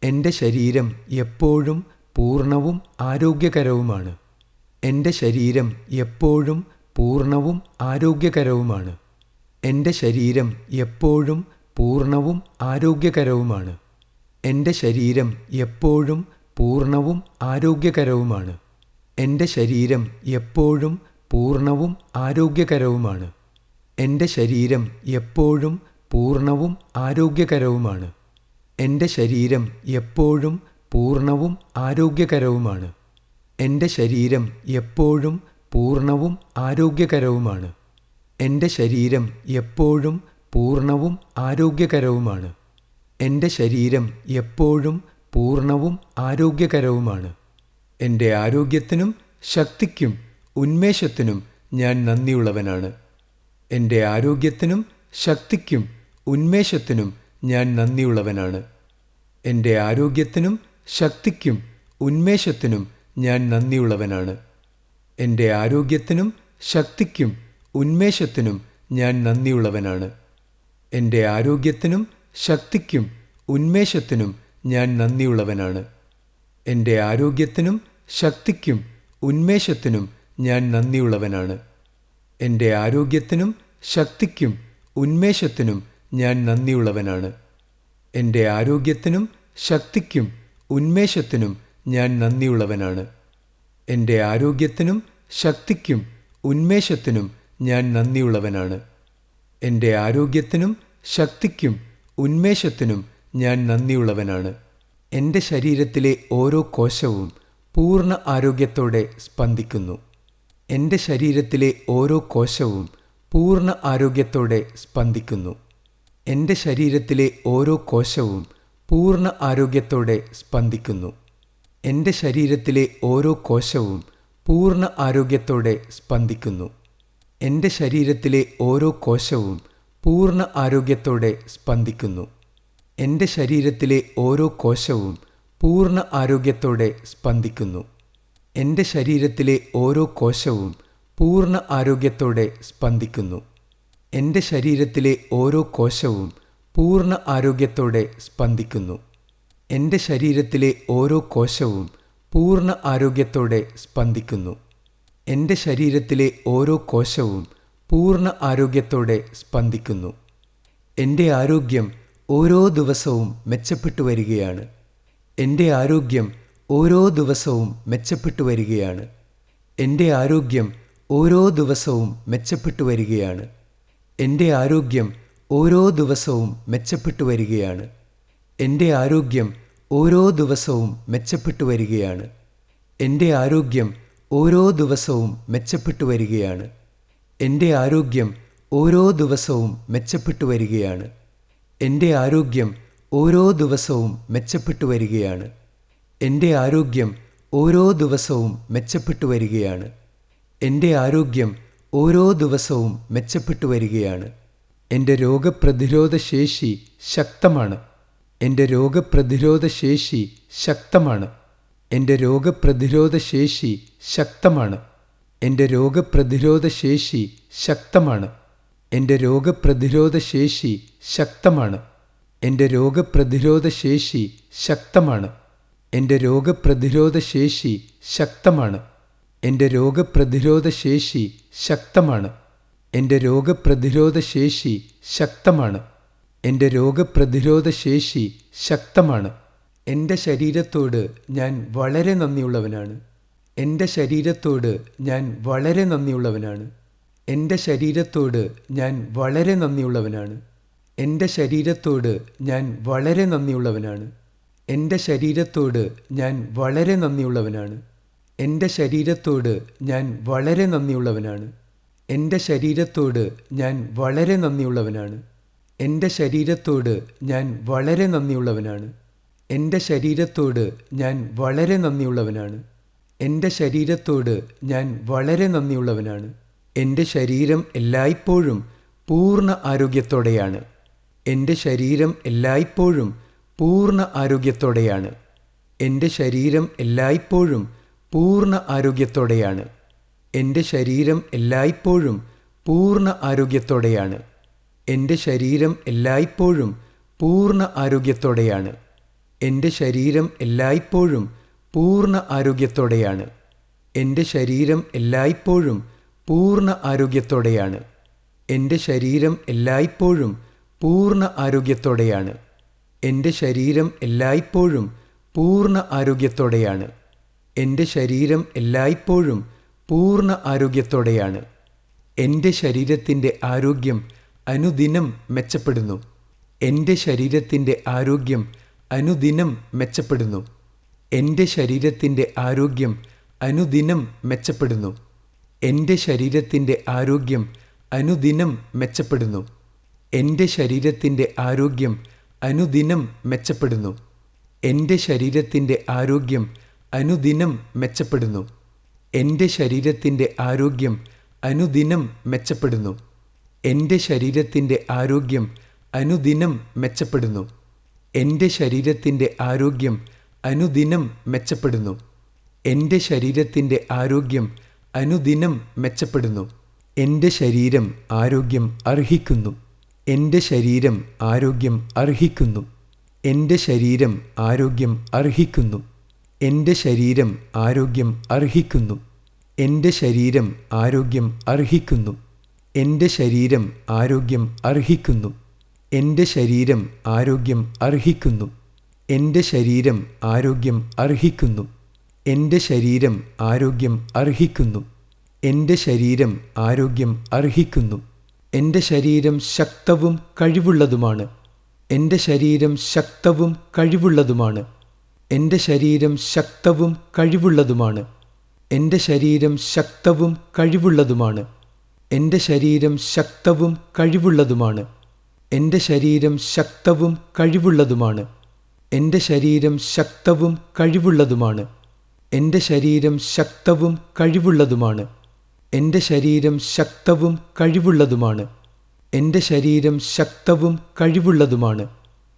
എൻ്റെ ശരീരം എപ്പോഴും പൂർണ്ണവും ആരോഗ്യകരവുമാണ്. എൻ്റെ ശരീരം എപ്പോഴും പൂർണ്ണവും ആരോഗ്യകരവുമാണ്. എൻ്റെ ശരീരം എപ്പോഴും പൂർണ്ണവും ആരോഗ്യകരവുമാണ്. എൻ്റെ ശരീരം എപ്പോഴും പൂർണ്ണവും ആരോഗ്യകരവുമാണ്. എൻ്റെ ശരീരം എപ്പോഴും പൂർണ്ണവും ആരോഗ്യകരവുമാണ്. എൻ്റെ ശരീരം എപ്പോഴും പൂർണ്ണവും ആരോഗ്യകരവുമാണ്. എൻ്റെ ശരീരം എപ്പോഴും പൂർണ്ണവും ആരോഗ്യകരവുമാണ്. എൻ്റെ ശരീരം എപ്പോഴും പൂർണ്ണവും ആരോഗ്യകരവുമാണ്. എൻ്റെ ശരീരം എപ്പോഴും പൂർണ്ണവും ആരോഗ്യകരവുമാണ്. എൻ്റെ ശരീരം എപ്പോഴും പൂർണ്ണവും ആരോഗ്യകരവുമാണ്. എൻ്റെ ആരോഗ്യത്തിനും ശക്തിക്കും ഉന്മേഷത്തിനും ഞാൻ നന്ദിയുള്ളവനാണ്. എൻ്റെ ആരോഗ്യത്തിനും ശക്തിക്കും ഉന്മേഷത്തിനും ഞാൻ നന്ദിയുള്ളവനാണ്. എൻ്റെ ആരോഗ്യത്തിനും ശക്തിക്കും ഉന്മേഷത്തിനും ഞാൻ നന്ദിയുള്ളവനാണ്. എൻ്റെ ആരോഗ്യത്തിനും ശക്തിക്കും ഉന്മേഷത്തിനും ഞാൻ നന്ദിയുള്ളവനാണ്. എൻ്റെ ആരോഗ്യത്തിനും ശക്തിക്കും ഉന്മേഷത്തിനും ഞാൻ നന്ദിയുള്ളവനാണ്. എൻ്റെ ആരോഗ്യത്തിനും ശക്തിക്കും ഉന്മേഷത്തിനും ഞാൻ നന്ദിയുള്ളവനാണ്. എൻ്റെ ആരോഗ്യത്തിനും ശക്തിക്കും ഉന്മേഷത്തിനും ഞാൻ നന്ദിയുള്ളവനാണ്. എൻ്റെ ആരോഗ്യത്തിനും ശക്തിക്കും ഉന്മേഷത്തിനും ഞാൻ നന്ദിയുള്ളവനാണ്. എൻ്റെ ആരോഗ്യത്തിനും ശക്തിക്കും ഉന്മേഷത്തിനും ഞാൻ നന്ദിയുള്ളവനാണ്. എൻ്റെ ആരോഗ്യത്തിനും ശക്തിക്കും ഉന്മേഷത്തിനും ഞാൻ നന്ദിയുള്ളവനാണ്. എൻ്റെ ശരീരത്തിലെ ഓരോ കോശവും പൂർണ്ണ ആരോഗ്യത്തോടെ സ്പന്ദിക്കുന്നു. എൻ്റെ ശരീരത്തിലെ ഓരോ കോശവും പൂർണ്ണ ആരോഗ്യത്തോടെ സ്പന്ദിക്കുന്നു. എൻ്റെ ശരീരത്തിലെ ഓരോ കോശവും പൂർണ്ണ ആരോഗ്യത്തോടെ സ്പന്ദിക്കുന്നു. എൻ്റെ ശരീരത്തിലെ ഓരോ കോശവും പൂർണ്ണ ആരോഗ്യത്തോടെ സ്പന്ദിക്കുന്നു. എൻ്റെ ശരീരത്തിലെ ഓരോ കോശവും പൂർണ്ണ ആരോഗ്യത്തോടെ സ്പന്ദിക്കുന്നു. എൻ്റെ ശരീരത്തിലെ ഓരോ കോശവും പൂർണ്ണ ആരോഗ്യത്തോടെ സ്പന്ദിക്കുന്നു. എൻ്റെ ശരീരത്തിലെ ഓരോ കോശവും പൂർണ്ണ ആരോഗ്യത്തോടെ സ്പന്ദിക്കുന്നു. എൻ്റെ ശരീരത്തിലെ ഓരോ കോശവും പൂർണ്ണ ആരോഗ്യത്തോടെ സ്പന്ദിക്കുന്നു. എൻ്റെ ശരീരത്തിലെ ഓരോ കോശവും പൂർണ്ണ ആരോഗ്യത്തോടെ സ്പന്ദിക്കുന്നു. എൻ്റെ ശരീരത്തിലെ ഓരോ കോശവും പൂർണ്ണ ആരോഗ്യത്തോടെ സ്പന്ദിക്കുന്നു. എൻ്റെ ആരോഗ്യം ഓരോ ദിവസവും മെച്ചപ്പെട്ടു വരികയാണ്. എൻ്റെ ആരോഗ്യം ഓരോ ദിവസവും മെച്ചപ്പെട്ടു വരികയാണ്. എൻ്റെ ആരോഗ്യം ഓരോ ദിവസവും മെച്ചപ്പെട്ടു വരികയാണ്. എൻ്റെ ആരോഗ്യം ഓരോ ദിവസവും മെച്ചപ്പെട്ടു വരികയാണ്. എൻ്റെ ആരോഗ്യം ഓരോ ദിവസവും മെച്ചപ്പെട്ടു വരികയാണ്. എൻ്റെ ആരോഗ്യം ഓരോ ദിവസവും മെച്ചപ്പെട്ടു വരികയാണ്. എൻ്റെ ആരോഗ്യം ഓരോ ദിവസവും മെച്ചപ്പെട്ടു വരികയാണ്. എൻ്റെ ആരോഗ്യം ഓരോ ദിവസവും മെച്ചപ്പെട്ടു വരികയാണ്. എൻ്റെ ആരോഗ്യം ഓരോ ദിവസവും മെച്ചപ്പെട്ടു വരികയാണ്. എൻ്റെ ആരോഗ്യം ഓരോ ദിവസവും മെച്ചപ്പെട്ടു വരികയാണ്. എൻ്റെ രോഗപ്രതിരോധ ശേഷി ശക്തമാണ്. എൻ്റെ രോഗപ്രതിരോധ ശേഷി ശക്തമാണ്. എൻ്റെ രോഗപ്രതിരോധ ശേഷി ശക്തമാണ്. എൻ്റെ രോഗപ്രതിരോധ ശേഷി ശക്തമാണ്. എൻ്റെ രോഗപ്രതിരോധ ശേഷി ശക്തമാണ്. എൻ്റെ രോഗപ്രതിരോധ ശേഷി ശക്തമാണ്. എൻ്റെ രോഗപ്രതിരോധ ശേഷി ശക്തമാണ്. എൻ്റെ രോഗപ്രതിരോധ ശേഷി ശക്തമാണ്. എൻ്റെ രോഗപ്രതിരോധ ശേഷി ശക്തമാണ്. എൻ്റെ രോഗപ്രതിരോധ ശേഷി ശക്തമാണ്. എൻ്റെ ശരീരത്തോട് ഞാൻ വളരെ നന്ദിയുള്ളവനാണ്. എൻ്റെ ശരീരത്തോട് ഞാൻ വളരെ നന്ദിയുള്ളവനാണ്. എൻ്റെ ശരീരത്തോട് ഞാൻ വളരെ നന്ദിയുള്ളവനാണ്. എൻ്റെ ശരീരത്തോട് ഞാൻ വളരെ നന്ദിയുള്ളവനാണ്. എൻ്റെ ശരീരത്തോട് ഞാൻ വളരെ നന്ദിയുള്ളവനാണ്. എൻ്റെ ശരീരത്തോട് ഞാൻ വളരെ നന്ദിയുള്ളവനാണ്. എൻ്റെ ശരീരത്തോട് ഞാൻ വളരെ നന്ദിയുള്ളവനാണ്. എൻ്റെ ശരീരത്തോട് ഞാൻ വളരെ നന്ദിയുള്ളവനാണ്. എൻ്റെ ശരീരത്തോട് ഞാൻ വളരെ നന്ദിയുള്ളവനാണ്. എൻ്റെ ശരീരത്തോട് ഞാൻ വളരെ നന്ദിയുള്ളവനാണ്. എൻ്റെ ശരീരം എല്ലായ്പ്പോഴും പൂർണ്ണ ആരോഗ്യത്തോടെയാണ്. എൻ്റെ ശരീരം എല്ലായ്പ്പോഴും പൂർണ്ണ ആരോഗ്യത്തോടെയാണ്. എൻ്റെ ശരീരം എല്ലായ്പ്പോഴും പൂർണ്ണ ആരോഗ്യത്തോടെയാണ്. എൻ്റെ ശരീരം എല്ലായ്പ്പോഴും പൂർണ്ണ ആരോഗ്യത്തോടെയാണ്. എൻ്റെ ശരീരം എല്ലായ്പ്പോഴും പൂർണ്ണ ആരോഗ്യത്തോടെയാണ്. എൻ്റെ ശരീരം എല്ലായ്പ്പോഴും പൂർണ്ണ ആരോഗ്യത്തോടെയാണ്. എൻ്റെ ശരീരം എല്ലായ്പ്പോഴും പൂർണ്ണ ആരോഗ്യത്തോടെയാണ്. എൻ്റെ ശരീരം എല്ലായ്പ്പോഴും പൂർണ്ണ ആരോഗ്യത്തോടെയാണ്. എൻ്റെ ശരീരം എല്ലായ്പ്പോഴും പൂർണ്ണ ആരോഗ്യത്തോടെയാണ്. എൻ്റെ ശരീരം എല്ലായ്പ്പോഴും പൂർണ്ണ ആരോഗ്യത്തോടെയാണ്. എൻ്റെ ശരീരത്തിൻ്റെ ആരോഗ്യം അനുദിനം മെച്ചപ്പെടുന്നു. എൻ്റെ ശരീരത്തിൻ്റെ ആരോഗ്യം അനുദിനം മെച്ചപ്പെടുന്നു. എൻ്റെ ശരീരത്തിൻ്റെ ആരോഗ്യം അനുദിനം മെച്ചപ്പെടുന്നു. എൻ്റെ ശരീരത്തിൻ്റെ ആരോഗ്യം അനുദിനം മെച്ചപ്പെടുന്നു. എൻ്റെ ശരീരത്തിൻ്റെ ആരോഗ്യം അനുദിനം മെച്ചപ്പെടുന്നു. എൻ്റെ ശരീരത്തിൻ്റെ ആരോഗ്യം അനുദിനം മെച്ചപ്പെടുന്നു. എൻ്റെ ശരീരത്തിൻ്റെ ആരോഗ്യം അനുദിനം മെച്ചപ്പെടുന്നു. എൻ്റെ ശരീരത്തിൻ്റെ ആരോഗ്യം അനുദിനം മെച്ചപ്പെടുന്നു. എൻ്റെ ശരീരത്തിൻ്റെ ആരോഗ്യം അനുദിനം മെച്ചപ്പെടുന്നു. എൻ്റെ ശരീരത്തിൻ്റെ ആരോഗ്യം അനുദിനം മെച്ചപ്പെടുന്നു. എൻ്റെ ശരീരം ആരോഗ്യം അർഹിക്കുന്നു. എൻ്റെ ശരീരം ആരോഗ്യം അർഹിക്കുന്നു. എൻ്റെ ശരീരം ആരോഗ്യം അർഹിക്കുന്നു. എൻ്റെ ശരീരം ആരോഗ്യം അർഹിക്കുന്നു. എൻ്റെ ശരീരം ആരോഗ്യം അർഹിക്കുന്നു. എൻ്റെ ശരീരം ആരോഗ്യം അർഹിക്കുന്നു. എൻ്റെ ശരീരം ആരോഗ്യം അർഹിക്കുന്നു. എൻ്റെ ശരീരം ആരോഗ്യം അർഹിക്കുന്നു. എൻ്റെ ശരീരം ആരോഗ്യം അർഹിക്കുന്നു. എൻ്റെ ശരീരം ആരോഗ്യം അർഹിക്കുന്നു. എൻ്റെ ശരീരം ശക്തവും കഴിവുള്ളതുമാണ്. എൻ്റെ ശരീരം ശക്തവും കഴിവുള്ളതുമാണ്. എൻ്റെ ശരീരം ശക്തവും കഴിവുള്ളതുമാണ്. എൻ്റെ ശരീരം ശക്തവും കഴിവുള്ളതുമാണ്. എൻ്റെ ശരീരം ശക്തവും കഴിവുള്ളതുമാണ്. എൻ്റെ ശരീരം ശക്തവും കഴിവുള്ളതുമാണ്. എൻ്റെ ശരീരം ശക്തവും കഴിവുള്ളതുമാണ്. എൻ്റെ ശരീരം ശക്തവും കഴിവുള്ളതുമാണ്. എൻ്റെ ശരീരം ശക്തവും കഴിവുള്ളതുമാണ്. എൻ്റെ ശരീരം ശക്തവും കഴിവുള്ളതുമാണ്.